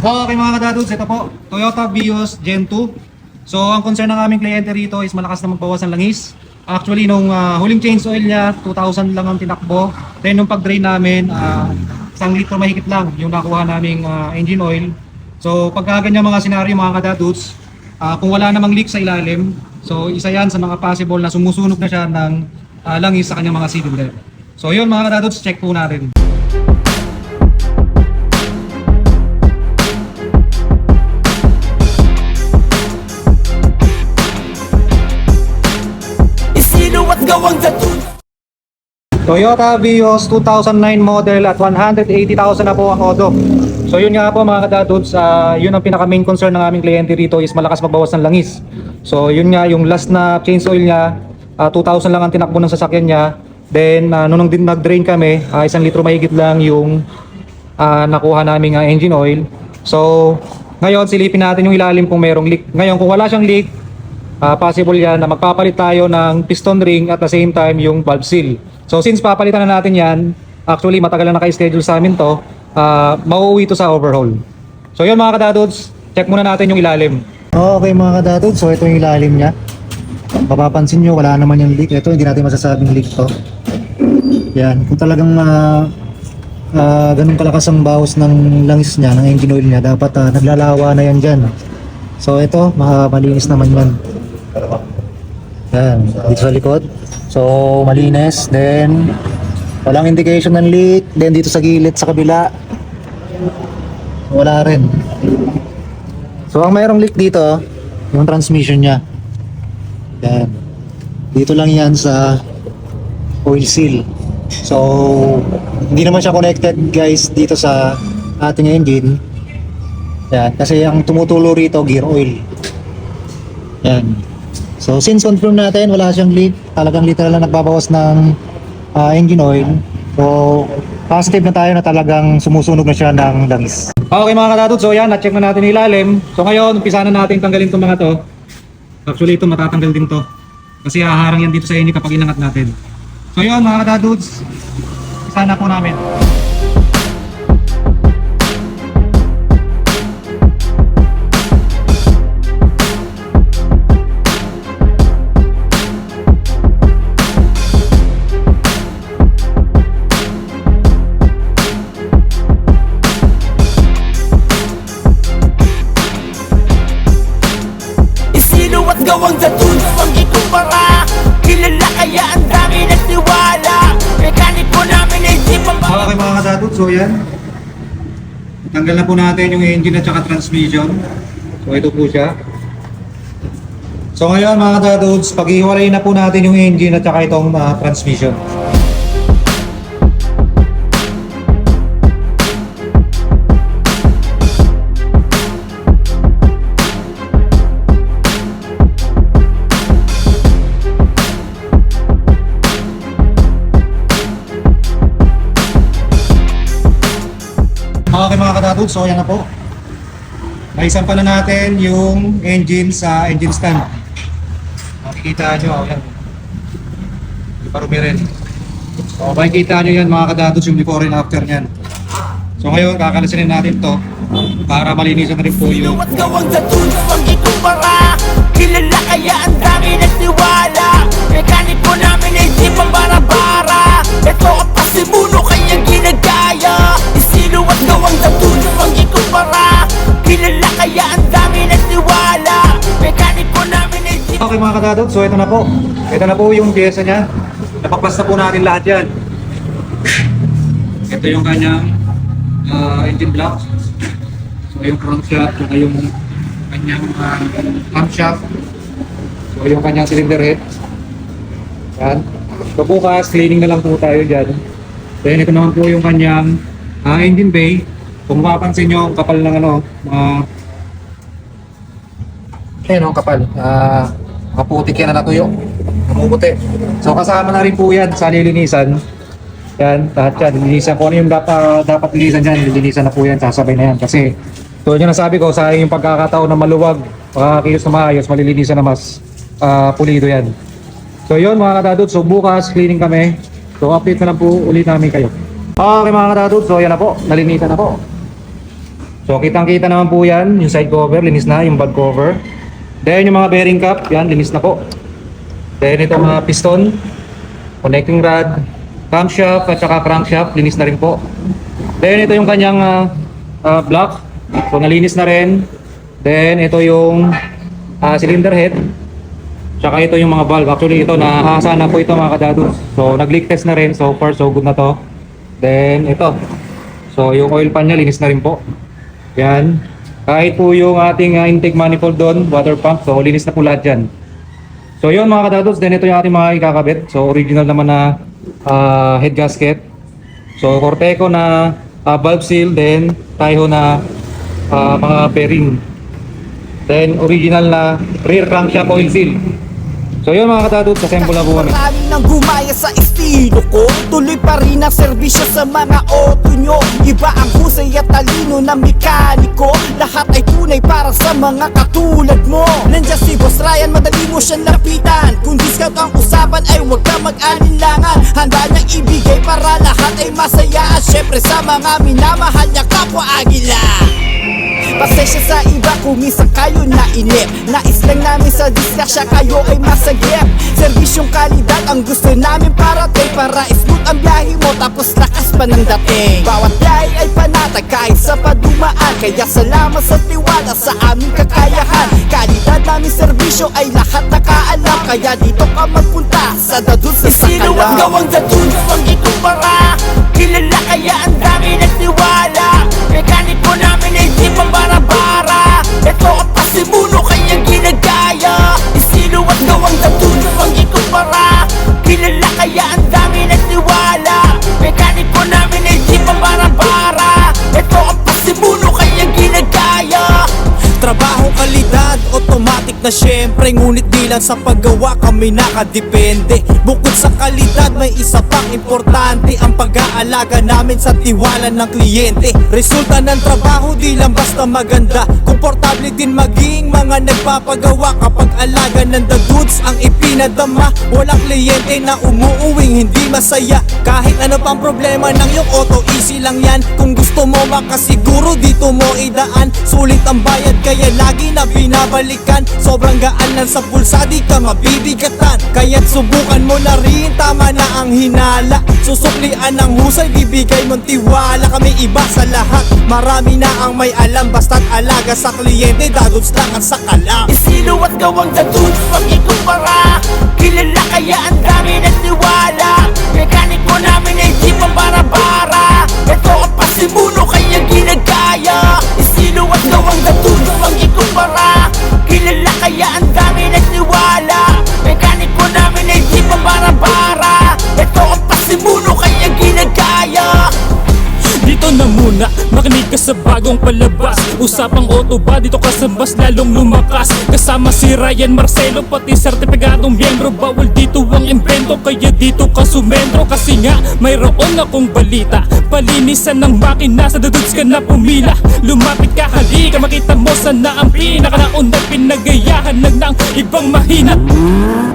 Okay mga kadadudes, ito po, Toyota Vios Gen 2. So ang concern ng aming kliyente rito is malakas na magbawas ng langis. Actually nung huling change oil niya, 2,000 lang ang tinakbo. Then nung pag-drain namin, 1 litro mahigit lang yung nakuha naming engine oil. So pagka ganyan mga senaryo mga kadadudes, kung wala namang leak sa ilalim, so isa yan sa mga possible na sumusunog na siya ng langis sa kanyang mga cylinder. So yun mga kadadudes, check po natin. Toyota Vios 2009 model at 180,000 na po ang odo. So yun nga po mga kadadudes, yun ang pinaka main concern ng aming kliyente rito is malakas magbawas ng langis. So yun nga yung last na change oil niya, 2,000 lang ang tinakbo ng sasakyan niya. Then nung nag-drain kami, 1 litro mahigit lang yung nakuha naming engine oil. So ngayon silipin natin yung ilalim kung merong leak. Ngayon kung wala siyang leak, possible yan na magpapalit tayo ng piston ring at the same time yung valve seal. So since papalitan na natin yan, actually matagal na naka-schedule sa amin to, mauuwi to sa overhaul. So yun mga kadadudes, check muna natin yung ilalim. Okay mga kadadudes, so ito yung ilalim niya. Mapapansin nyo, wala naman yung leak. Ito hindi natin masasabing leak to. Yan, kung talagang ganun kalakas ang bawas ng langis niya, ng engine oil niya, dapat naglalawa na yan dyan. So ito, malinis naman yan. Yan, dito sa likod. So malinis, then walang indication ng leak. Then dito sa gilid sa kabila, wala rin. So ang mayroong leak dito, yung transmission niya. Yan. Dito lang yan sa oil seal. So hindi naman siya connected guys dito sa ating engine. Yan, kasi ang tumutulo rito gear oil. Yan. So since confirm natin wala siyang leak, talagang literal lang nagbabawas ng engine oil. So positive na tayo na talagang sumusunog na siya ng langis. Okay mga kadadudes, so yan, na-check na natin ilalim. So ngayon, umpisa na natin tanggalin itong mga to. Actually ito matatanggal din to. Kasi haharang yan dito sa engine kapag inangat natin. So yun mga kadadudes, umpisa na po namin. Gawang datun ang ikumpara. Kilala kaya ang dami nagtiwala. Mekaniko namin ay di pa ba. Okay mga kadadudes, so yan, tanggal na po natin yung engine at saka transmission. So ito po siya. So ngayon mga kadadudes, paghiwalay na po natin yung engine at saka itong transmission. Okay mga kadadudes, so yan na po. Naisampa na natin yung engine sa engine stand. Makikita nyo, yan. Parumi rin. So makikita nyo yan mga kadadudes, yung before and after nyan. So ngayon, kakalasin natin to para malinisan na rin po yung Gawang datun ang ikumpara. Kilala kaya ang dami nagtiwala. Mekaniko namin ay di pa bara-bara. Ito ang pasimuno kaya ginagaya. Isilo at gawang datun ang ikumpara. Kilala kaya ang dami nagtiwala. Mekaniko namin ay di Okay mga kadadudes, so ito na po. Ito na po yung pyesa niya. Napakpas na po natin lahat yan. Ito yung kanyang engine block. So yung crankshaft, saka yung kanyang camshaft. So yung kanyang cylinder head. Yan. So bukas, cleaning na lang po tayo dyan. Then ito naman po yung kanyang engine bay. Kung mapapansin nyo, ang kapal ng ayun ang kapal. Kaputik yan na natuyo. Namumuti. So kasama na rin po yan sa lilinisan. Yan, lahat yan. Lilinisan ko ano yung dapat linisan dyan. Lilinisan na po yan. Sasabay na yan. Kasi tulad yung nasabi ko, sayang yung pagkakataon na maluwag, kilos na maayos, malilinisan na mas pulido yan. So yun mga kadadudes, so bukas cleaning kami. So update na lang po ulit namin kayo. Okay mga kadadudes, so yan na po, nalinisan na po. So kitang-kita naman po yan, yung side cover, linis na, yung valve cover. Then yung mga bearing cap, yan, linis na po. Then ito mga piston, connecting rod, camshaft at saka crankshaft, linis na rin po. Then ito yung kanyang block, so nalinis na rin. Then ito yung cylinder head, tsaka ito yung mga valve. Actually ito, nahasa na po ito mga kadados. So nag-leak test na rin, so far so good na to. Then ito, so yung oil pan niya, linis na rin po. Yan. Kahit po yung ating intake manifold doon, water pump, so linis na po lahat dyan. So yun mga kadados, then ito yung ating mga ikakabit. So original naman na head gasket. So Corteco na valve seal, then Taiho na mga bearing. Then original na rear crankshaft oil seal. So yun mga kadados, assemble na po kami. Marami nang gumaya sa estilo ko. Tuloy pa rin ang serbisyo sa mga auto nyo. Iba ang husay at talino ng mekaniko. Lahat ay tunay para sa mga katulad mo. Nandiyan si Boss Ryan, madali mo siyang lapitan. Kung discount ang usapan ay huwag ka mag-alinlangan. Handa niyang ibigay para lahat ay masaya. At syempre sa mga minamahal niya kapwa Agila. Pasensya sa iba kung minsan kayo nainip. Nais lang namin sa diskasya kayo ay masagip. Serbisyong kalidad ang gusto namin parating. Para smooth ang biyahe mo tapos lakas pa ng dating. Bawat biyahe ay panatag kahit sa padumaan. Kaya salamat sa tiwala sa aming kakayahan. Kalidad namin serbisyo ay lahat nakaalam. Kaya dito ka magpunta sa Dadun sa Sakalam. Sino ang gawang Dadun ang ikumpara? Kilala kaya ang dami nagtiwala. Mekaniko namin ay di pambara-bara. Ito ang pasimuno kaya ginagaya. Sino at gawang Dadun ang ikumpara? Kilala kaya ang dami nagtiwala. Mekaniko namin ay di pambara-bara. Ito ang pasimuno kaya ginagaya. Trabaho, kalidad, automatic na syempre. Ngunit di lang sa paggawa kami nakadepende. Bukod sa kalidad may isa pang importante, ang pag-aalaga namin sa tiwala ng kliyente. Resulta ng trabaho di lang basta maganda, komportable din maging mga nagpapagawa. Kapag alaga ng the goods ang ipinadama, walang kliyente na umuuwing hindi masaya. Kahit ano pang problema ng iyong auto, easy lang yan. Kung gusto mo makasiguro dito mo idaan. Sulit ang bayad kaya lagi na binabalikan. Sobrang gaan lang sa pulsa, di ka mabibigatan. Kaya't subukan mo na rin, tama na ang hinala. Susuklian ng husay, bibigay mong tiwala. Kami iba sa lahat, marami na ang may alam. Basta't alaga sa kliyente, dadods lang at sakalam. Sino at gawang dadods pag ikumpara? Kilala kaya ang dami nagtiwala. Mekaniko namin ay di pambara-bara. Ito ang pasimuno kaya ginagaya. Sino at gawang dadods pag ikumpara? Kilala kaya ang dami nagtiwala. Mekaniko namin ay di pambara-bara. Ito ang pasimuno kaya ginagaya. Dito na muna, makinig ka sa bagong palabas. Usapang auto ba, dito ka sa bus lalong lumakas. Kasama si Ryan Marcelo, pati sertifikadong miyembro. Bawal dito ang invento, kaya dito ka sumentro. Kasi nga, mayroon akong balita. Palinisan ng makina, sa dududs ka na pumila. Lumapit ka, halika, makita mo sana ang pinakanaunang pinagayahan ng ibang mahina.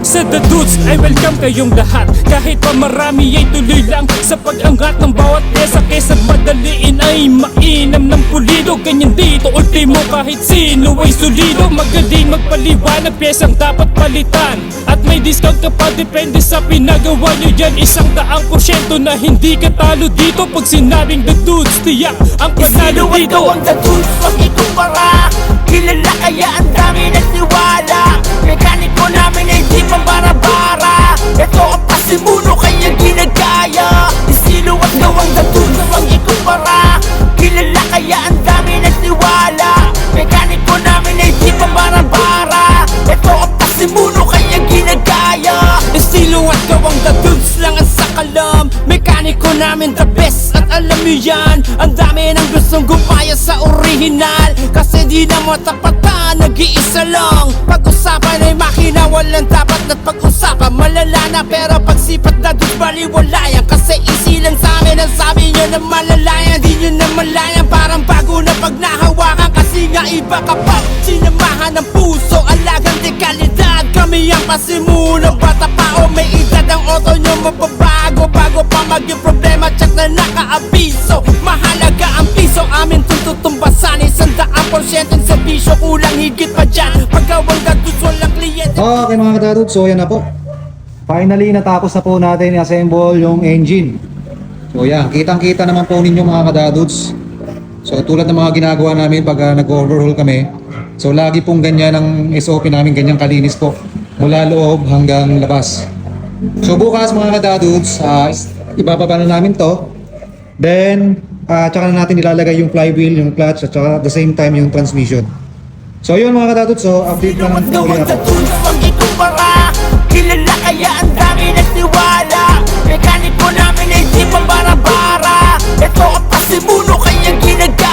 Sa The Dudes ay welcome kayong lahat. Kahit pa marami ay tuloy lang sa pag-angat ng bawat pyesa. Kesa madaliin ay mainam ng pulido. Ganyan dito, ultimo kahit sino ay solido. Magaling magpaliwanag, pyesang dapat palitan. At may discount ka pa, depende sa pinagawa nyo yan. 100% na hindi ka talo dito. Pag sinabing The Dudes, tiyak ang panalo dito. Sino ang The Dudes pag ikumpara? Kilala kaya ang dami nagtiwala. Mekaniko namin ay di pambara-bara. Ito ang pasimuno kaya ginagaya. Sino at gawang The Dudes pag ikumpara? Kilala kaya ang dami nagtiwala. Mekaniko namin ay di pambara-bara. Ito ang pasimuno kaya ginagaya. Estilo at gawang The Dudes lang ang sakalam. Mekaniko namin the best at alam nyo yan. Ang dami ng gustong gumaya sa original. Kasi di na matapatan, nag-iisa lang. Pag-usapan ay makina, walang dapat na't pag-usapan. Malala na pero pagsipat na doon baliwalayan. Kasi easy lang sa amin ang sabi nyo na malalayan. Di nyo na malayan, parang bago na pag nahawakan. Kasi nga iba kapag sinamahan ng puso. Alagang dekalidad, kami ang pasimuno. Bata pa o may edad ang auto nyo mababago. Bago pa maging problema, check na nakaabiso. Mahalaga ang piso, amin tututumbas Sanay 100% ang serbisyo, kulang higit pa dyan. Pagkawang dadudes, walang kliyente. Okay mga kadadudes, so yan na po. Finally, natapos na po natin i-assemble yung engine. So yan, kitang-kita naman po ninyo mga kadadudes. So tulad ng mga ginagawa namin pag nag-overhaul kami. So lagi pong ganyan ang SOP namin, ganyang kalinis po. Mula loob hanggang labas. So bukas mga kadadudes, ibababa na namin to. Then, tsaka na natin ilalagay yung flywheel, yung clutch, at tsaka at the same time yung transmission. So yun mga kadadudes, so update lang ng Gawang ako. dadudes, pag ikumpara, kilala kaya ang dami nagtiwala. Mekaniko namin ay di pambara-bara. Ito ang pasimuno kaya ginagaya.